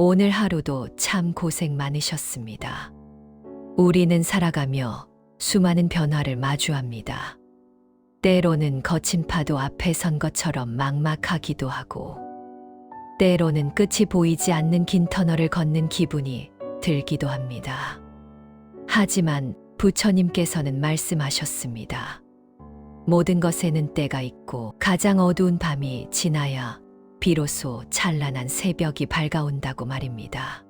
오늘 하루도 참 고생 많으셨습니다. 우리는 살아가며 수많은 변화를 마주합니다. 때로는 거친 파도 앞에 선 것처럼 막막하기도 하고, 때로는 끝이 보이지 않는 긴 터널을 걷는 기분이 들기도 합니다. 하지만 부처님께서는 말씀하셨습니다. 모든 것에는 때가 있고 가장 어두운 밤이 지나야 비로소 찬란한 새벽이 밝아온다고 말입니다.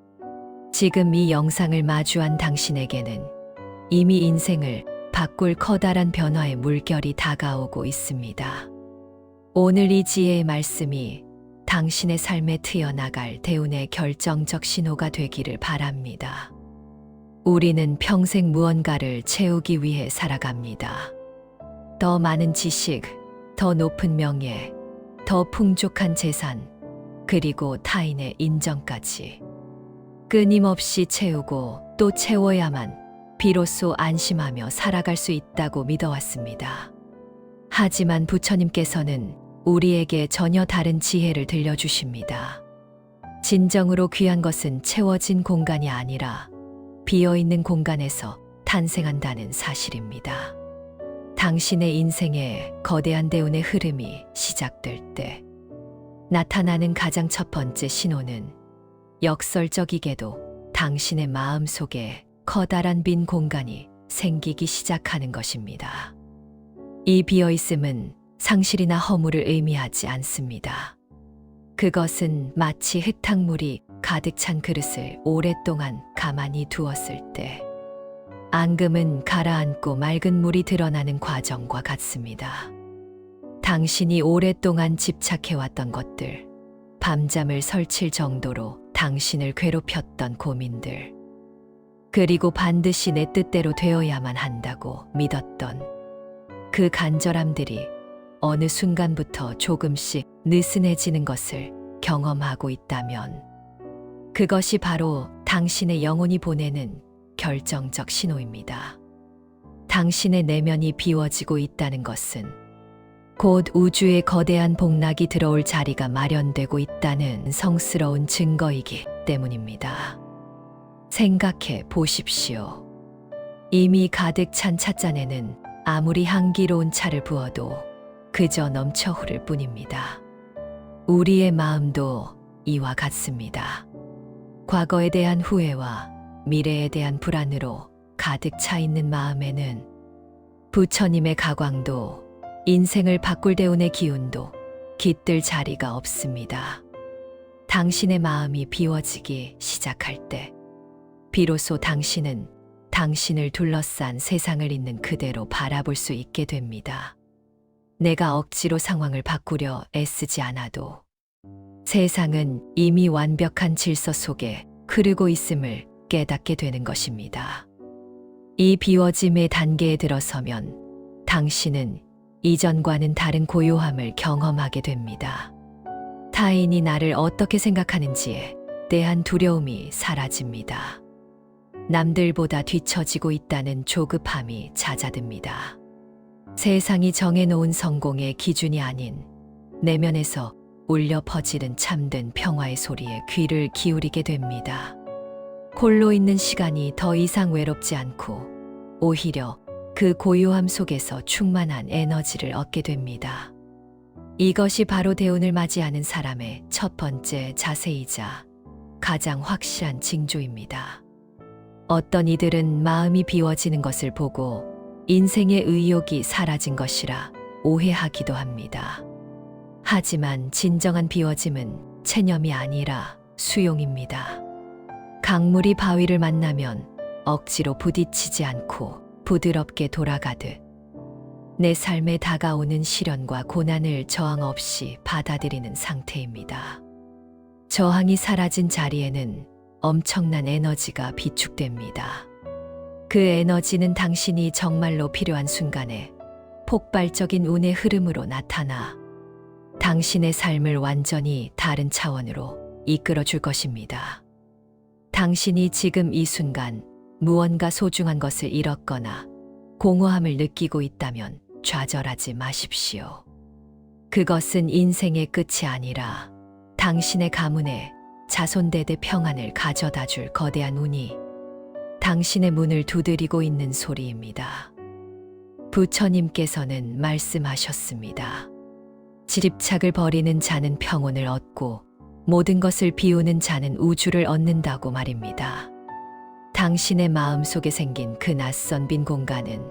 지금 이 영상을 마주한 당신에게는 이미 인생을 바꿀 커다란 변화의 물결이 다가오고 있습니다. 오늘 이 지혜의 말씀이 당신의 삶에 트여나갈 대운의 결정적 신호가 되기를 바랍니다. 우리는 평생 무언가를 채우기 위해 살아갑니다. 더 많은 지식, 더 높은 명예, 더 풍족한 재산, 그리고 타인의 인정까지. 끊임없이 채우고 또 채워야만 비로소 안심하며 살아갈 수 있다고 믿어왔습니다. 하지만 부처님께서는 우리에게 전혀 다른 지혜를 들려주십니다. 진정으로 귀한 것은 채워진 공간이 아니라 비어있는 공간에서 탄생한다는 사실입니다. 당신의 인생에 거대한 대운의 흐름이 시작될 때 나타나는 가장 첫 번째 신호는 역설적이게도 당신의 마음 속에 커다란 빈 공간이 생기기 시작하는 것입니다. 이 비어있음은 상실이나 허물을 의미하지 않습니다. 그것은 마치 흙탕물이 가득 찬 그릇을 오랫동안 가만히 두었을 때 앙금은 가라앉고 맑은 물이 드러나는 과정과 같습니다. 당신이 오랫동안 집착해왔던 것들, 밤잠을 설칠 정도로 당신을 괴롭혔던 고민들, 그리고 반드시 내 뜻대로 되어야만 한다고 믿었던 그 간절함들이 어느 순간부터 조금씩 느슨해지는 것을 경험하고 있다면 그것이 바로 당신의 영혼이 보내는 결정적 신호입니다. 당신의 내면이 비워지고 있다는 것은 곧 우주의 거대한 복락이 들어올 자리가 마련되고 있다는 성스러운 증거이기 때문입니다. 생각해 보십시오. 이미 가득 찬 찻잔에는 아무리 향기로운 차를 부어도 그저 넘쳐 흐를 뿐입니다. 우리의 마음도 이와 같습니다. 과거에 대한 후회와 미래에 대한 불안으로 가득 차 있는 마음에는 부처님의 가광도 인생을 바꿀 대운의 기운도 깃들 자리가 없습니다. 당신의 마음이 비워지기 시작할 때 비로소 당신은 당신을 둘러싼 세상을 있는 그대로 바라볼 수 있게 됩니다. 내가 억지로 상황을 바꾸려 애쓰지 않아도 세상은 이미 완벽한 질서 속에 흐르고 있음을 깨닫게 되는 것입니다. 이 비워짐의 단계에 들어서면 당신은 이전과는 다른 고요함을 경험하게 됩니다. 타인이 나를 어떻게 생각하는지에 대한 두려움이 사라집니다. 남들보다 뒤처지고 있다는 조급함이 잦아듭니다. 세상이 정해놓은 성공의 기준이 아닌 내면에서 울려 퍼지는 참된 평화의 소리에 귀를 기울이게 됩니다. 홀로 있는 시간이 더 이상 외롭지 않고 오히려 그 고요함 속에서 충만한 에너지를 얻게 됩니다. 이것이 바로 대운을 맞이하는 사람의 첫 번째 자세이자 가장 확실한 징조입니다. 어떤 이들은 마음이 비워지는 것을 보고 인생의 의욕이 사라진 것이라 오해하기도 합니다. 하지만 진정한 비워짐은 체념이 아니라 수용입니다. 강물이 바위를 만나면 억지로 부딪히지 않고 부드럽게 돌아가듯 내 삶에 다가오는 시련과 고난을 저항 없이 받아들이는 상태입니다. 저항이 사라진 자리에는 엄청난 에너지가 비축됩니다. 그 에너지는 당신이 정말로 필요한 순간에 폭발적인 운의 흐름으로 나타나 당신의 삶을 완전히 다른 차원으로 이끌어 줄 것입니다. 당신이 지금 이 순간 무언가 소중한 것을 잃었거나 공허함을 느끼고 있다면 좌절하지 마십시오. 그것은 인생의 끝이 아니라 당신의 가문의 자손대대 평안을 가져다 줄 거대한 운이 당신의 문을 두드리고 있는 소리입니다. 부처님께서는 말씀하셨습니다. 집착을 버리는 자는 평온을 얻고 모든 것을 비우는 자는 우주를 얻는다고 말입니다. 당신의 마음 속에 생긴 그 낯선 빈 공간은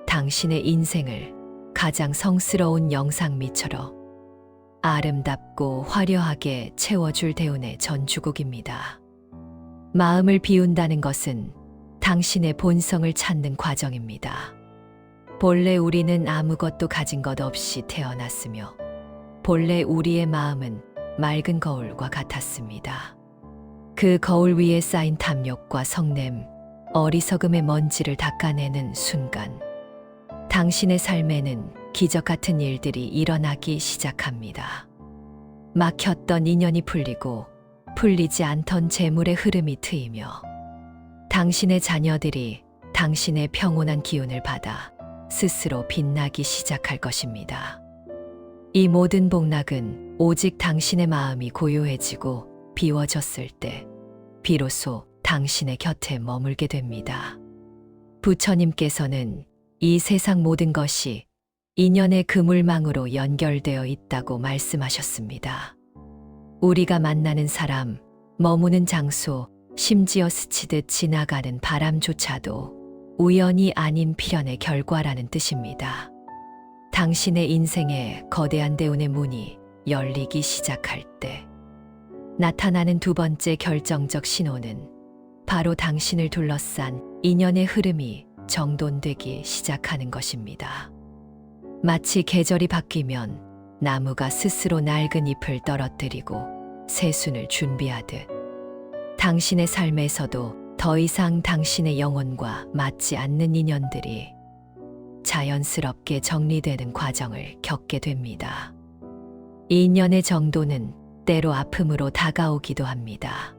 당신의 인생을 가장 성스러운 영상미처럼 아름답고 화려하게 채워줄 대운의 전주곡입니다. 마음을 비운다는 것은 당신의 본성을 찾는 과정입니다. 본래 우리는 아무것도 가진 것 없이 태어났으며 본래 우리의 마음은 맑은 거울과 같았습니다. 그 거울 위에 쌓인 탐욕과 성냄, 어리석음의 먼지를 닦아내는 순간 당신의 삶에는 기적 같은 일들이 일어나기 시작합니다. 막혔던 인연이 풀리고 풀리지 않던 재물의 흐름이 트이며 당신의 자녀들이 당신의 평온한 기운을 받아 스스로 빛나기 시작할 것입니다. 이 모든 복락은 오직 당신의 마음이 고요해지고 비워졌을 때 비로소 당신의 곁에 머물게 됩니다. 부처님께서는 이 세상 모든 것이 인연의 그물망으로 연결되어 있다고 말씀하셨습니다. 우리가 만나는 사람, 머무는 장소, 심지어 스치듯 지나가는 바람조차도 우연이 아닌 필연의 결과라는 뜻입니다. 당신의 인생에 거대한 대운의 문이 열리기 시작할 때 나타나는 두 번째 결정적 신호는 바로 당신을 둘러싼 인연의 흐름이 정돈되기 시작하는 것입니다. 마치 계절이 바뀌면 나무가 스스로 낡은 잎을 떨어뜨리고 새순을 준비하듯 당신의 삶에서도 더 이상 당신의 영혼과 맞지 않는 인연들이 자연스럽게 정리되는 과정을 겪게 됩니다. 이 인연의 정도는 때로 아픔으로 다가오기도 합니다.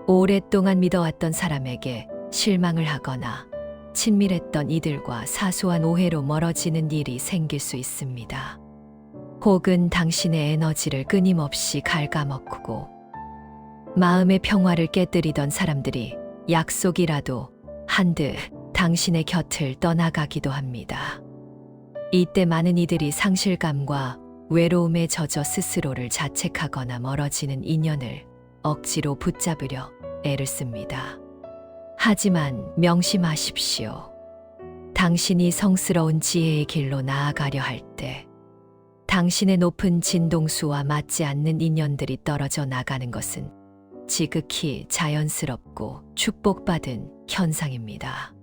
오랫동안 믿어왔던 사람에게 실망을 하거나 친밀했던 이들과 사소한 오해로 멀어지는 일이 생길 수 있습니다. 혹은 당신의 에너지를 끊임없이 갉아먹고 마음의 평화를 깨뜨리던 사람들이 약속이라도 한 듯 당신의 곁을 떠나가기도 합니다. 이때 많은 이들이 상실감과 외로움에 젖어 스스로를 자책하거나 멀어지는 인연을 억지로 붙잡으려 애를 씁니다. 하지만 명심하십시오. 당신이 성스러운 지혜의 길로 나아가려 할 때 당신의 높은 진동수와 맞지 않는 인연들이 떨어져 나가는 것은 지극히 자연스럽고 축복받은 현상입니다.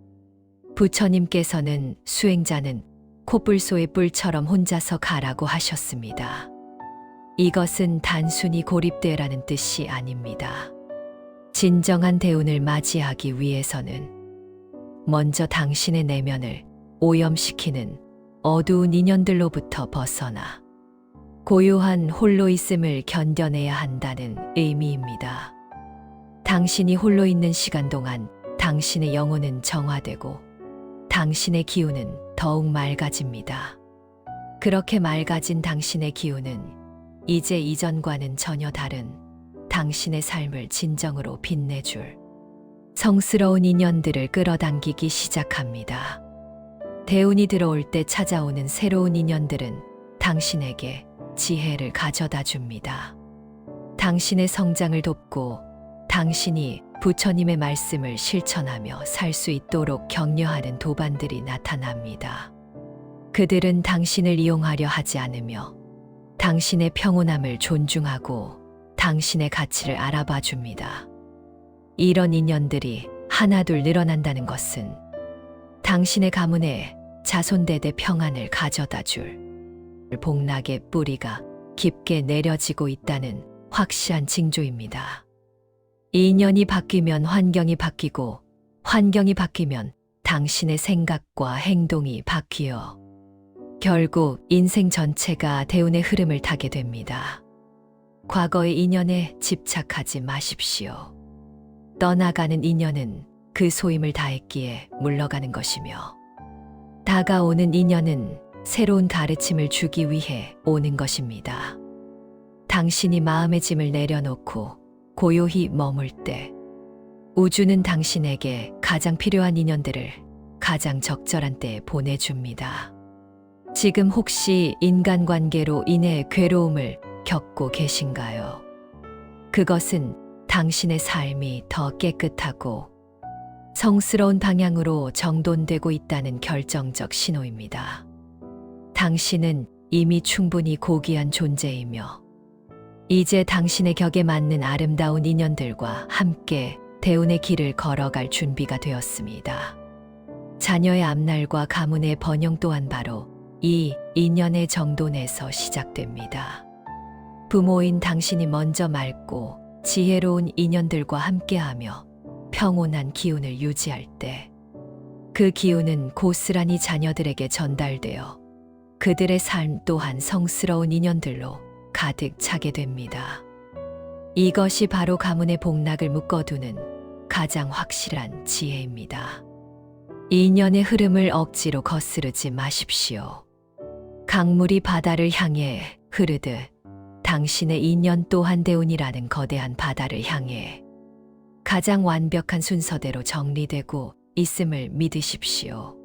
부처님께서는 수행자는 코뿔소의 뿔처럼 혼자서 가라고 하셨습니다. 이것은 단순히 고립되라는 뜻이 아닙니다. 진정한 대운을 맞이하기 위해서는 먼저 당신의 내면을 오염시키는 어두운 인연들로부터 벗어나 고요한 홀로 있음을 견뎌내야 한다는 의미입니다. 당신이 홀로 있는 시간 동안 당신의 영혼은 정화되고 당신의 기운은 더욱 맑아집니다. 그렇게 맑아진 당신의 기운은 이제 이전과는 전혀 다른 당신의 삶을 진정으로 빛내줄 성스러운 인연들을 끌어당기기 시작합니다. 대운이 들어올 때 찾아오는 새로운 인연들은 당신에게 지혜를 가져다 줍니다. 당신의 성장을 돕고 당신이 부처님의 말씀을 실천하며 살 수 있도록 격려하는 도반들이 나타납니다. 그들은 당신을 이용하려 하지 않으며 당신의 평온함을 존중하고 당신의 가치를 알아봐 줍니다. 이런 인연들이 하나둘 늘어난다는 것은 당신의 가문에 자손대대 평안을 가져다 줄 복락의 뿌리가 깊게 내려지고 있다는 확실한 징조입니다. 이 인연이 바뀌면 환경이 바뀌고 환경이 바뀌면 당신의 생각과 행동이 바뀌어 결국 인생 전체가 대운의 흐름을 타게 됩니다. 과거의 인연에 집착하지 마십시오. 떠나가는 인연은 그 소임을 다했기에 물러가는 것이며 다가오는 인연은 새로운 가르침을 주기 위해 오는 것입니다. 당신이 마음의 짐을 내려놓고 고요히 머물 때 우주는 당신에게 가장 필요한 인연들을 가장 적절한 때에 보내줍니다. 지금 혹시 인간관계로 인해 괴로움을 겪고 계신가요? 그것은 당신의 삶이 더 깨끗하고 성스러운 방향으로 정돈되고 있다는 결정적 신호입니다. 당신은 이미 충분히 고귀한 존재이며 이제 당신의 격에 맞는 아름다운 인연들과 함께 대운의 길을 걸어갈 준비가 되었습니다. 자녀의 앞날과 가문의 번영 또한 바로 이 인연의 정돈에서 시작됩니다. 부모인 당신이 먼저 맑고 지혜로운 인연들과 함께하며 평온한 기운을 유지할 때 그 기운은 고스란히 자녀들에게 전달되어 그들의 삶 또한 성스러운 인연들로 가득 차게 됩니다. 이것이 바로 가문의 복락을 묶어두는 가장 확실한 지혜입니다. 인연의 흐름을 억지로 거스르지 마십시오. 강물이 바다를 향해 흐르듯 당신의 인연 또한 대운이라는 거대한 바다를 향해 가장 완벽한 순서대로 정리되고 있음을 믿으십시오.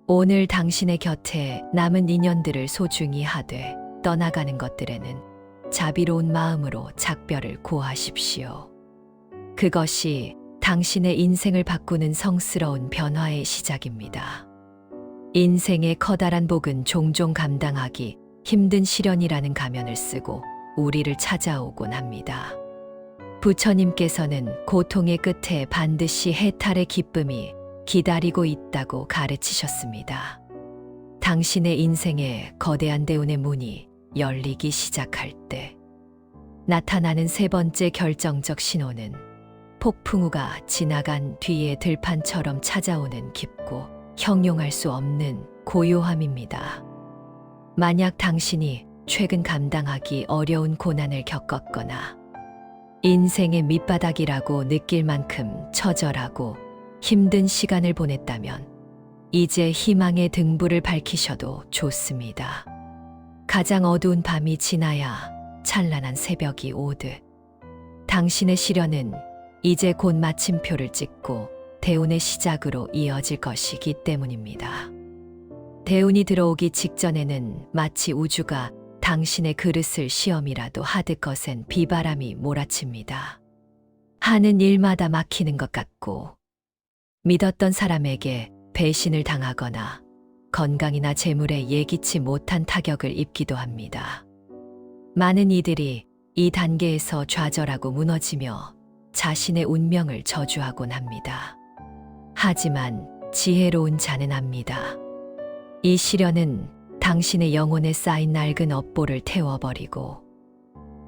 오늘 당신의 곁에 남은 인연들을 소중히 하되 떠나가는 것들에는 자비로운 마음으로 작별을 고하십시오. 그것이 당신의 인생을 바꾸는 성스러운 변화의 시작입니다. 인생의 커다란 복은 종종 감당하기 힘든 시련이라는 가면을 쓰고 우리를 찾아오곤 합니다. 부처님께서는 고통의 끝에 반드시 해탈의 기쁨이 기다리고 있다고 가르치셨습니다. 당신의 인생에 거대한 대운의 문이 열리기 시작할 때 나타나는 세 번째 결정적 신호는 폭풍우가 지나간 뒤에 들판처럼 찾아오는 깊고 형용할 수 없는 고요함입니다. 만약 당신이 최근 감당하기 어려운 고난을 겪었거나 인생의 밑바닥이라고 느낄 만큼 처절하고 힘든 시간을 보냈다면 이제 희망의 등불을 밝히셔도 좋습니다. 가장 어두운 밤이 지나야 찬란한 새벽이 오듯 당신의 시련은 이제 곧 마침표를 찍고 대운의 시작으로 이어질 것이기 때문입니다. 대운이 들어오기 직전에는 마치 우주가 당신의 그릇을 시험이라도 하듯 거센 비바람이 몰아칩니다. 하는 일마다 막히는 것 같고 믿었던 사람에게 배신을 당하거나 건강이나 재물에 예기치 못한 타격을 입기도 합니다. 많은 이들이 이 단계에서 좌절하고 무너지며 자신의 운명을 저주하곤 합니다. 하지만 지혜로운 자는 압니다. 이 시련은 당신의 영혼에 쌓인 낡은 업보를 태워버리고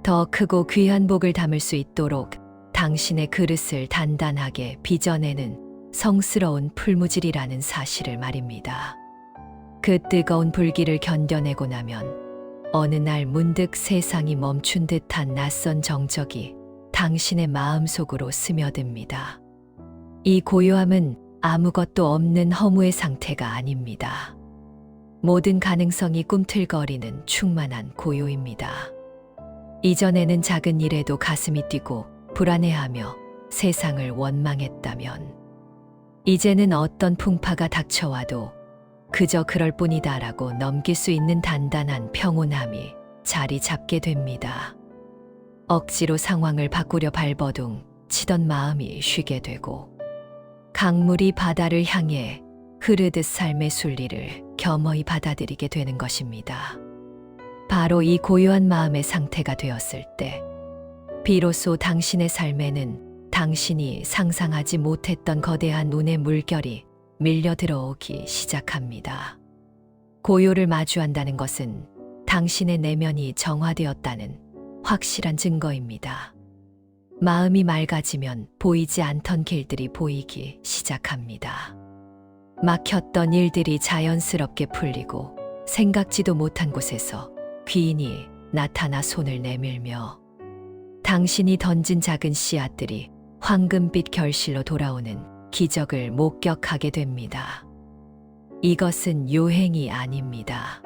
더 크고 귀한 복을 담을 수 있도록 당신의 그릇을 단단하게 빚어내는 성스러운 풀무질이라는 사실을 말입니다. 그 뜨거운 불길을 견뎌내고 나면 어느 날 문득 세상이 멈춘 듯한 낯선 정적이 당신의 마음속으로 스며듭니다. 이 고요함은 아무것도 없는 허무의 상태가 아닙니다. 모든 가능성이 꿈틀거리는 충만한 고요입니다. 이전에는 작은 일에도 가슴이 뛰고 불안해하며 세상을 원망했다면 이제는 어떤 풍파가 닥쳐와도 그저 그럴 뿐이다라고 넘길 수 있는 단단한 평온함이 자리 잡게 됩니다. 억지로 상황을 바꾸려 발버둥 치던 마음이 쉬게 되고 강물이 바다를 향해 흐르듯 삶의 순리를 겸허히 받아들이게 되는 것입니다. 바로 이 고요한 마음의 상태가 되었을 때 비로소 당신의 삶에는 당신이 상상하지 못했던 거대한 운의 물결이 밀려 들어오기 시작합니다. 고요를 마주한다는 것은 당신의 내면이 정화되었다는 확실한 증거입니다. 마음이 맑아지면 보이지 않던 길들이 보이기 시작합니다. 막혔던 일들이 자연스럽게 풀리고 생각지도 못한 곳에서 귀인이 나타나 손을 내밀며 당신이 던진 작은 씨앗들이 황금빛 결실로 돌아오는 기적을 목격하게 됩니다. 이것은 요행이 아닙니다.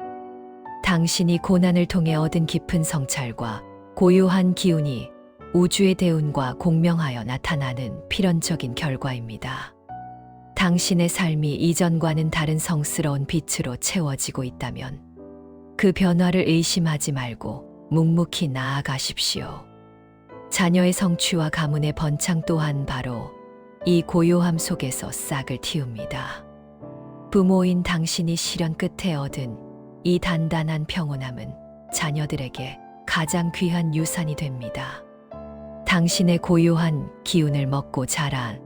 당신이 고난을 통해 얻은 깊은 성찰과 고요한 기운이 우주의 대운과 공명하여 나타나는 필연적인 결과입니다. 당신의 삶이 이전과는 다른 성스러운 빛으로 채워지고 있다면 그 변화를 의심하지 말고 묵묵히 나아가십시오. 자녀의 성취와 가문의 번창 또한 바로 이 고요함 속에서 싹을 틔웁니다. 부모인 당신이 시련 끝에 얻은 이 단단한 평온함은 자녀들에게 가장 귀한 유산이 됩니다. 당신의 고요한 기운을 먹고 자란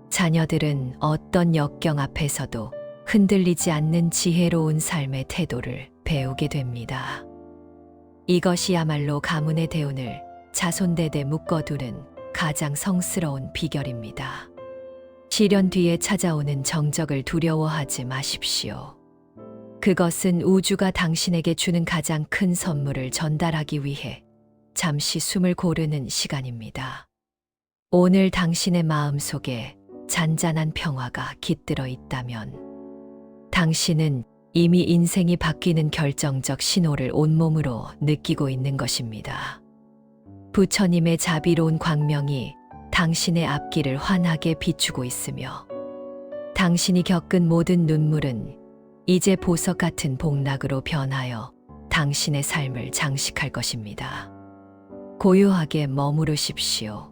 자녀들은 어떤 역경 앞에서도 흔들리지 않는 지혜로운 삶의 태도를 배우게 됩니다. 이것이야말로 가문의 대운을 자손대대 묶어두는 가장 성스러운 비결입니다. 시련 뒤에 찾아오는 정적을 두려워하지 마십시오. 그것은 우주가 당신에게 주는 가장 큰 선물을 전달하기 위해 잠시 숨을 고르는 시간입니다. 오늘 당신의 마음 속에 잔잔한 평화가 깃들어 있다면 당신은 이미 인생이 바뀌는 결정적 신호를 온몸으로 느끼고 있는 것입니다. 부처님의 자비로운 광명이 당신의 앞길을 환하게 비추고 있으며 당신이 겪은 모든 눈물은 이제 보석 같은 복락으로 변하여 당신의 삶을 장식할 것입니다. 고요하게 머무르십시오.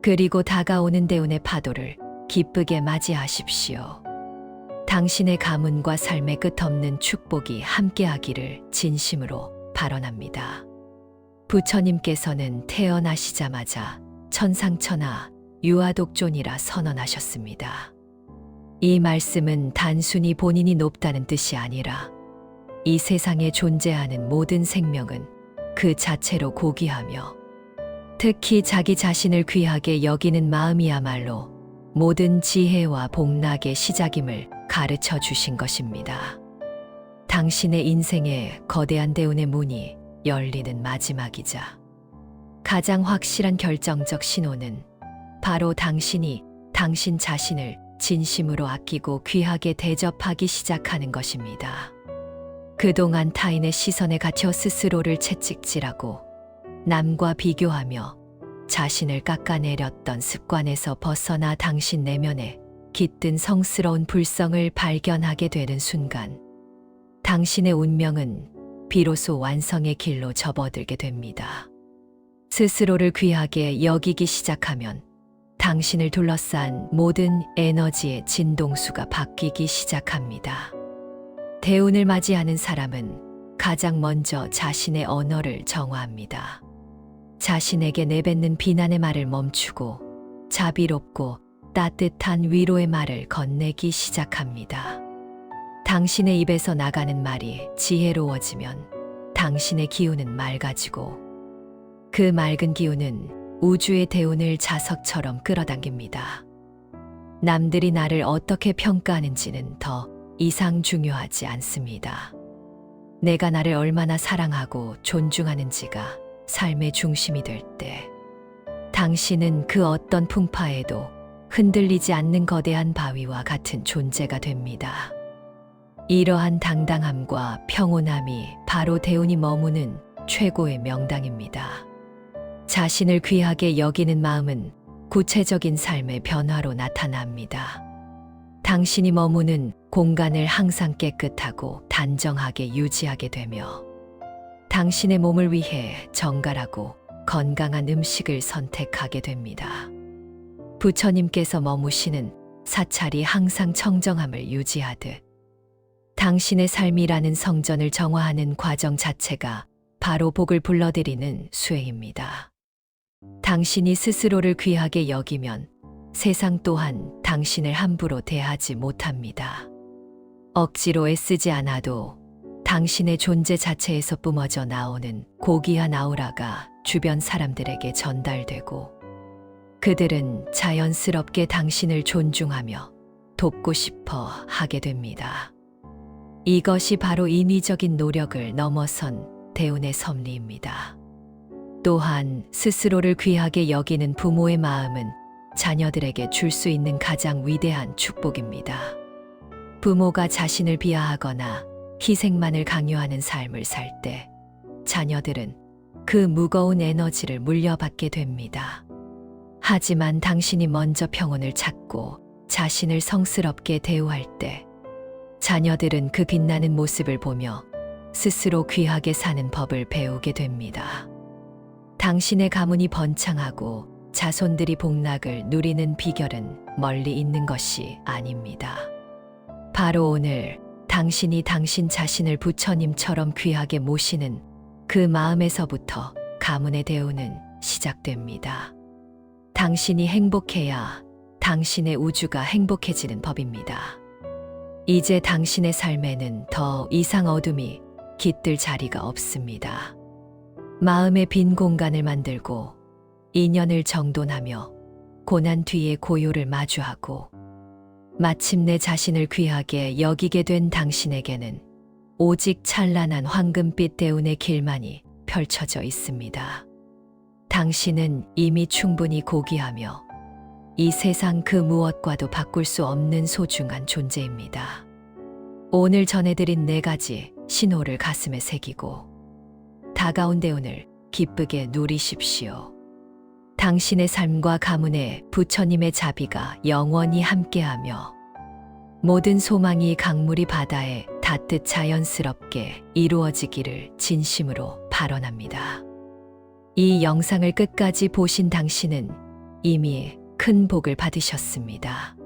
그리고 다가오는 대운의 파도를 기쁘게 맞이하십시오. 당신의 가문과 삶의 끝없는 축복이 함께하기를 진심으로 발언합니다. 부처님께서는 태어나시자마자 천상천하 유아독존이라 선언하셨습니다. 이 말씀은 단순히 본인이 높다는 뜻이 아니라 이 세상에 존재하는 모든 생명은 그 자체로 고귀하며 특히 자기 자신을 귀하게 여기는 마음이야말로 모든 지혜와 복락의 시작임을 가르쳐 주신 것입니다. 당신의 인생에 거대한 대운의 문이 열리는 마지막이자 가장 확실한 결정적 신호는 바로 당신이 당신 자신을 진심으로 아끼고 귀하게 대접하기 시작하는 것입니다. 그동안 타인의 시선에 갇혀 스스로를 채찍질하고 남과 비교하며 자신을 깎아내렸던 습관에서 벗어나 당신 내면에 깃든 성스러운 불성을 발견하게 되는 순간 당신의 운명은 비로소 완성의 길로 접어들게 됩니다. 스스로를 귀하게 여기기 시작하면 당신을 둘러싼 모든 에너지의 진동수가 바뀌기 시작합니다. 대운을 맞이하는 사람은 가장 먼저 자신의 언어를 정화합니다. 자신에게 내뱉는 비난의 말을 멈추고 자비롭고 따뜻한 위로의 말을 건네기 시작합니다. 당신의 입에서 나가는 말이 지혜로워지면 당신의 기운은 맑아지고 그 맑은 기운은 우주의 대운을 자석처럼 끌어당깁니다. 남들이 나를 어떻게 평가하는지는 더 이상 중요하지 않습니다. 내가 나를 얼마나 사랑하고 존중하는지가 삶의 중심이 될 때 당신은 그 어떤 풍파에도 흔들리지 않는 거대한 바위와 같은 존재가 됩니다. 이러한 당당함과 평온함이 바로 대운이 머무는 최고의 명당입니다. 자신을 귀하게 여기는 마음은 구체적인 삶의 변화로 나타납니다. 당신이 머무는 공간을 항상 깨끗하고 단정하게 유지하게 되며 당신의 몸을 위해 정갈하고 건강한 음식을 선택하게 됩니다. 부처님께서 머무시는 사찰이 항상 청정함을 유지하듯 당신의 삶이라는 성전을 정화하는 과정 자체가 바로 복을 불러들이는 수행입니다. 당신이 스스로를 귀하게 여기면 세상 또한 당신을 함부로 대하지 못합니다. 억지로 애쓰지 않아도 당신의 존재 자체에서 뿜어져 나오는 고귀한 아우라가 주변 사람들에게 전달되고 그들은 자연스럽게 당신을 존중하며 돕고 싶어 하게 됩니다. 이것이 바로 인위적인 노력을 넘어선 대운의 섭리입니다. 또한 스스로를 귀하게 여기는 부모의 마음은 자녀들에게 줄 수 있는 가장 위대한 축복입니다. 부모가 자신을 비하하거나 희생만을 강요하는 삶을 살 때 자녀들은 그 무거운 에너지를 물려받게 됩니다. 하지만 당신이 먼저 평온을 찾고 자신을 성스럽게 대우할 때 자녀들은 그 빛나는 모습을 보며 스스로 귀하게 사는 법을 배우게 됩니다. 당신의 가문이 번창하고 자손들이 복락을 누리는 비결은 멀리 있는 것이 아닙니다. 바로 오늘 당신이 당신 자신을 부처님처럼 귀하게 모시는 그 마음에서부터 가문의 대우는 시작됩니다. 당신이 행복해야 당신의 우주가 행복해지는 법입니다. 이제 당신의 삶에는 더 이상 어둠이 깃들 자리가 없습니다. 마음의 빈 공간을 만들고 인연을 정돈하며 고난 뒤에 고요를 마주하고 마침내 자신을 귀하게 여기게 된 당신에게는 오직 찬란한 황금빛 대운의 길만이 펼쳐져 있습니다. 당신은 이미 충분히 고귀하며 이 세상 그 무엇과도 바꿀 수 없는 소중한 존재입니다. 오늘 전해드린 4가지 신호를 가슴에 새기고 다가온 대운을 기쁘게 누리십시오. 당신의 삶과 가문에 부처님의 자비가 영원히 함께하며 모든 소망이 강물이 바다에 닿듯 자연스럽게 이루어지기를 진심으로 발언합니다. 이 영상을 끝까지 보신 당신은 이미 큰 복을 받으셨습니다.